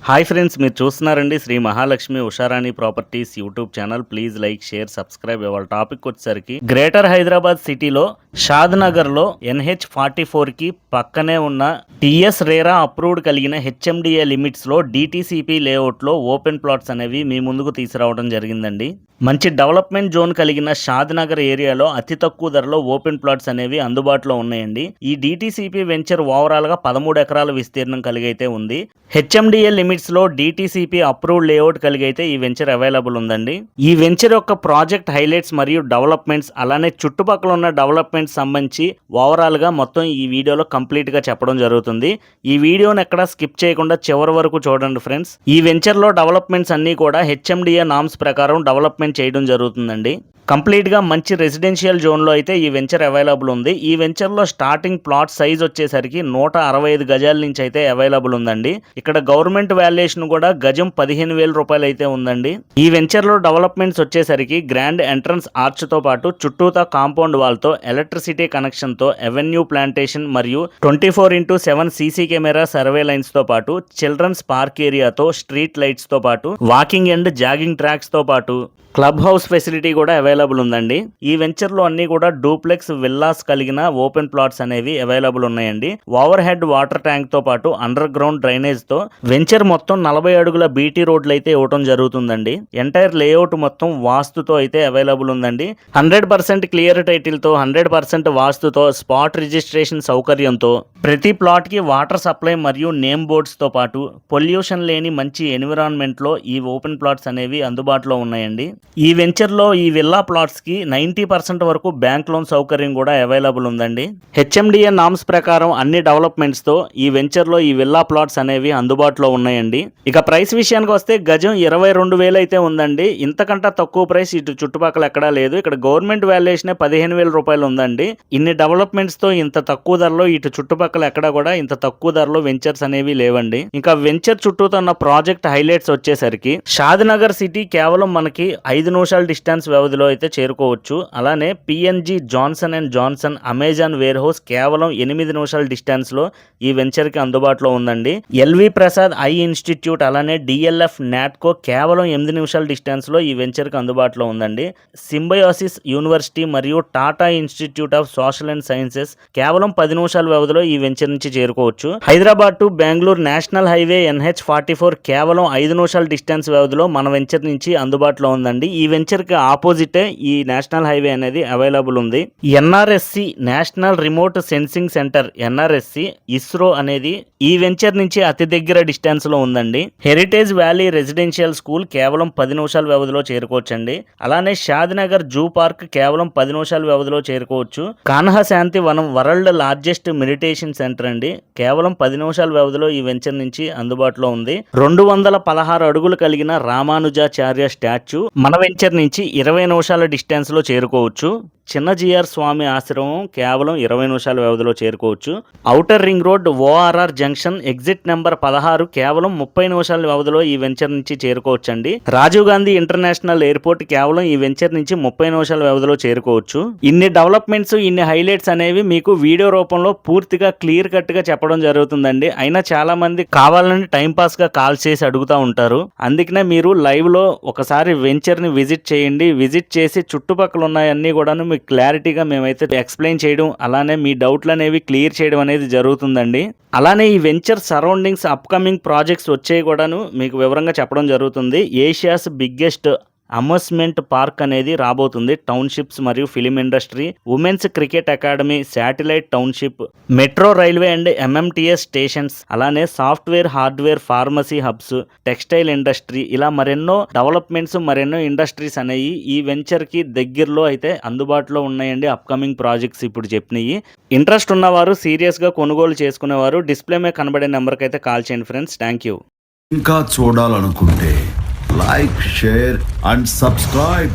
Hi friends, మీరు చూస్తున్నారండి Sri Mahalakshmi Usharani properties YouTube channel. Please like, share, subscribe. ఇవాళ టాపిక్ వచ్చేసరికి గ్రేటర్ హైదరాబాద్ సిటీలో షాద్ నగర్లో NH44కి పక్కనే ఉన్న టీఎస్ రేరా అప్రూవ్డ్ కలిగిన HMDA లిమిట్స్లో DTCP లేఅవుట్లో ఓపెన్ ప్లాట్స్ అనేవి మీ ముందుకు తీసుకురావడం జరిగిందండి. మంచి డెవలప్మెంట్ జోన్ కలిగిన షాద్ నగర్ ఏరియాలో అతి తక్కువ ధరలో ఓపెన్ ప్లాట్స్ అనేవి అందుబాటులో ఉన్నాయండి. ఈ DTCP వెంచర్ ఓవరాల్గా 13 ఎకరాల విస్తీర్ణం కలిగైతే ఉంది. HMDA లిమిట్స్లో DTCP అప్రూవ్డ్ లేఅవుట్ కలిగైతే ఈ వెంచర్ అవైలబుల్ ఉందండి. ఈ వెంచర్ యొక్క ప్రాజెక్ట్ హైలైట్స్ మరియు డెవలప్మెంట్స్, అలానే చుట్టుపక్కల ఉన్న డెవలప్మెంట్స్ సంబంధించి ఓవరాల్గా మొత్తం ఈ వీడియోలో కంప్లీట్గా చెప్పడం జరుగుతుంది. ఈ వీడియోని ఎక్కడా స్కిప్ చేయకుండా చివరి వరకు చూడండి ఫ్రెండ్స్. ఈ వెంచర్లో డెవలప్మెంట్స్ అన్నీ కూడా HMDA నామ్స్ ప్రకారం డెవలప్మెంట్ చేయడం జరుగుతుందండి. కంప్లీట్గా మంచి రెసిడెన్షియల్ జోన్లో అయితే ఈ వెంచర్ అవైలబుల్ ఉంది. ఈ వెంచర్లో స్టార్టింగ్ ప్లాట్ సైజ్ వచ్చేసరికి 165 గజాల నుంచి అయితే అవైలబుల్ ఉందండి. ఇక్కడ గవర్నమెంట్ వాల్యుయేషన్ కూడా గజం 15,000 రూపాయలు అయితే ఉందండి. ఈ వెంచర్లో డెవలప్మెంట్స్ వచ్చేసరికి గ్రాండ్ ఎంట్రన్స్ ఆర్చ్తో పాటు చుట్టూతా కాంపౌండ్ వాల్తో, ఎలక్ట్రిసిటీ కనెక్షన్తో, ఎవెన్యూ ప్లాంటేషన్ మరియు 24/7 సీసీ కెమెరా సర్వేలైన్స్తో పాటు చిల్డ్రన్స్ పార్క్ ఏరియాతో, స్ట్రీట్ లైట్స్తో పాటు వాకింగ్ అండ్ జాగింగ్ ట్రాక్స్తో పాటు క్లబ్ హౌస్ ఫెసిలిటీ కూడా అవైలబుల్ ఉందండి. ఈ వెంచర్లో అన్ని కూడా డూప్లెక్స్ విల్లాస్ కలిగిన ఓపెన్ ప్లాట్స్ అనేవి అవైలబుల్ ఉన్నాయండి. ఓవర్ హెడ్ వాటర్ ట్యాంక్ తో పాటు అండర్ గ్రౌండ్ డ్రైనేజ్ తో వెంచర్ మొత్తం 40 అడుగుల బీటీ రోడ్లు అయితే ఇవ్వడం జరుగుతుందండి. ఎంటైర్ లేఅవుట్ మొత్తం వాస్తుతో అయితే అవైలబుల్ ఉందండి. 100% క్లియర్ టైటిల్ తో, 100% వాస్తుతో, స్పాట్ రిజిస్ట్రేషన్ సౌకర్యంతో, ప్రతి ప్లాట్ కి వాటర్ సప్లై మరియు నేమ్ బోర్డ్స్ తో పాటు పొల్యూషన్ లేని మంచి ఎన్విరాన్మెంట్ లో ఈ ఓపెన్ ప్లాట్స్ అనేవి అందుబాటులో ఉన్నాయండి. ఈ వెంచర్లో ఈ విల్లా ప్లాట్స్కి 90% వరకు బ్యాంక్ లోన్ సౌకర్యం కూడా అవైలబుల్ ఉందండి. HMDA నామ్స్ ప్రకారం అన్ని డెవలప్మెంట్స్తో ఈ వెంచర్లో ఈ విల్లా ప్లాట్స్ అనేవి అందుబాటులో ఉన్నాయండి. ఇక ప్రైస్ విషయానికి వస్తే గజం 22,000 అయితే ఉందండి. ఇంతకంటే తక్కువ ప్రైస్ ఇటు చుట్టుపక్కల ఎక్కడా లేదు. ఇక్కడ గవర్నమెంట్ వాల్యుయేషనే 15,000 రూపాయలు ఉందండి. ఇన్ని డెవలప్మెంట్స్తో ఇంత తక్కువ ధరలో ఇటు చుట్టుపక్కల ఎక్కడా కూడా ఇంత తక్కువ ధరలో వెంచర్స్ అనేవి లేవండి. ఇంకా వెంచర్ చుట్టూతో ఉన్న ప్రాజెక్ట్ హైలైట్స్ వచ్చేసరికి షాద్ నగర్ సిటీ కేవలం మనకి 5 నిమిషాల డిస్టెన్స్ వ్యవధిలో అయితే చేరుకోవచ్చు. అలానే PNG Johnson and Johnson Amazon warehouse కేవలం 8 నిమిషాల డిస్టెన్స్ లో ఈ వెంచర్ కి అందుబాటులో ఉందండి. LV ప్రసాద్ ఐ ఇన్స్టిట్యూట్ అలానే DLF నాట్కో కేవలం 8 నిమిషాల డిస్టెన్స్ లో ఈ వెంచర్ కి అందుబాటులో ఉందండి. సింబయోసిస్ యూనివర్సిటీ మరియు Tata institute of social and sciences కేవలం 10 నిమిషాల వ్యవధిలో ఈ వెంచర్ నుంచి చేరుకోవచ్చు. Hyderabad to Bengaluru national highway NH44 కేవలం 5 నిమిషాల డిస్టెన్స్ వ్యవధిలో మన వెంచర్ నుంచి అందుబాటులో ఉందండి. ఈ వెంచర్ కి ఆపోజిటే ఈ నేషనల్ హైవే అనేది అవైలబుల్ ఉంది. NRSC national remote sensing centre NRSC ISRO అనేది ఈ వెంచర్ నుంచి అతి దగ్గర డిస్టెన్స్ లో ఉందండి. హెరిటేజ్ వ్యాలీ రెసిడెన్షియల్ స్కూల్ కేవలం 10 నిమిషాల వ్యవధిలో చేరుకోవచ్చండి. అలానే షాద్ నగర్ జూ పార్క్ కేవలం 10 నిమిషాల వ్యవధిలో చేరుకోవచ్చు. కాన్హా శాంతి వనం వరల్డ్ లార్జెస్ట్ మెడిటేషన్ సెంటర్ అండి. కేవలం 10 నిమిషాల వ్యవధిలో ఈ వెంచర్ నుంచి అందుబాటులో ఉంది. 216 అడుగులు కలిగిన రామానుజాచార్య స్టాచ్యూ మన వెంచర్ నుంచి 20 నిమిషాల డిస్టెన్స్ లో చేరుకోవచ్చు. చిన్న జిఆర్ స్వామి ఆశ్రమం కేవలం 20 నిమిషాల వ్యవధిలో చేరుకోవచ్చు. Outer ring road ORR junction exit number 16 కేవలం 30 నిమిషాల వ్యవధిలో ఈ వెంచర్ నుంచి చేరుకోవచ్చండి. రాజీవ్ గాంధీ ఇంటర్నేషనల్ ఎయిర్పోర్ట్ కేవలం ఈ వెంచర్ నుంచి 30 నిమిషాల వ్యవధిలో చేరుకోవచ్చు. ఇన్ని డెవలప్మెంట్స్, ఇన్ని హైలైట్స్ అనేవి మీకు వీడియో రూపంలో పూర్తిగా క్లియర్ కట్ గా చెప్పడం జరుగుతుందండి. అయినా చాలా మంది కావాలని టైం పాస్ గా కాల్ చేసి అడుగుతూ ఉంటారు. అందుకనే మీరు లైవ్ లో ఒకసారి వెంచర్ ని విజిట్ చేయండి. విజిట్ చేసి చుట్టుపక్కల ఉన్నాయన్నీ కూడా మీకు క్లారిటీగా మేమైతే ఎక్స్ప్లెయిన్ చేయడం, అలానే మీ డౌట్లు అనేవి క్లియర్ చేయడం అనేది జరుగుతుందండి. అలానే ఈ వెంచర్ సరౌండింగ్స్ అప్కమింగ్ ప్రాజెక్ట్స్ వచ్చేవి కూడాను మీకు వివరంగా చెప్పడం జరుగుతుంది. ఏషియాస్ బిగ్గెస్ట్ అమ్యూస్మెంట్ పార్క్ అనేది రాబోతుంది. టౌన్షిప్స్ మరియు film industry, women's cricket academy, satellite township, metro railway and MMTS stations, అలానే software, hardware, pharmacy hubs, textile industry, ఇలా మరెన్నో డెవలప్మెంట్స్, మరెన్నో ఇండస్ట్రీస్ అనేవి ఈ వెంచర్ కి దగ్గరలో అయితే అందుబాటులో ఉన్నాయండి. అప్కమింగ్ ప్రాజెక్ట్స్ ఇప్పుడు చెప్పినవి. ఇంట్రెస్ట్ ఉన్నవారు, సీరియస్ గా కొనుగోలు చేసుకునేవారు డిస్ప్లే మీద కనబడే నెంబర్కి అయితే కాల్ చేయండి ఫ్రెండ్స్. Thank you. ఇంకా చూడాలనుకుంటే లైక్, షేర్ అండ్ సబ్స్క్రైబ్.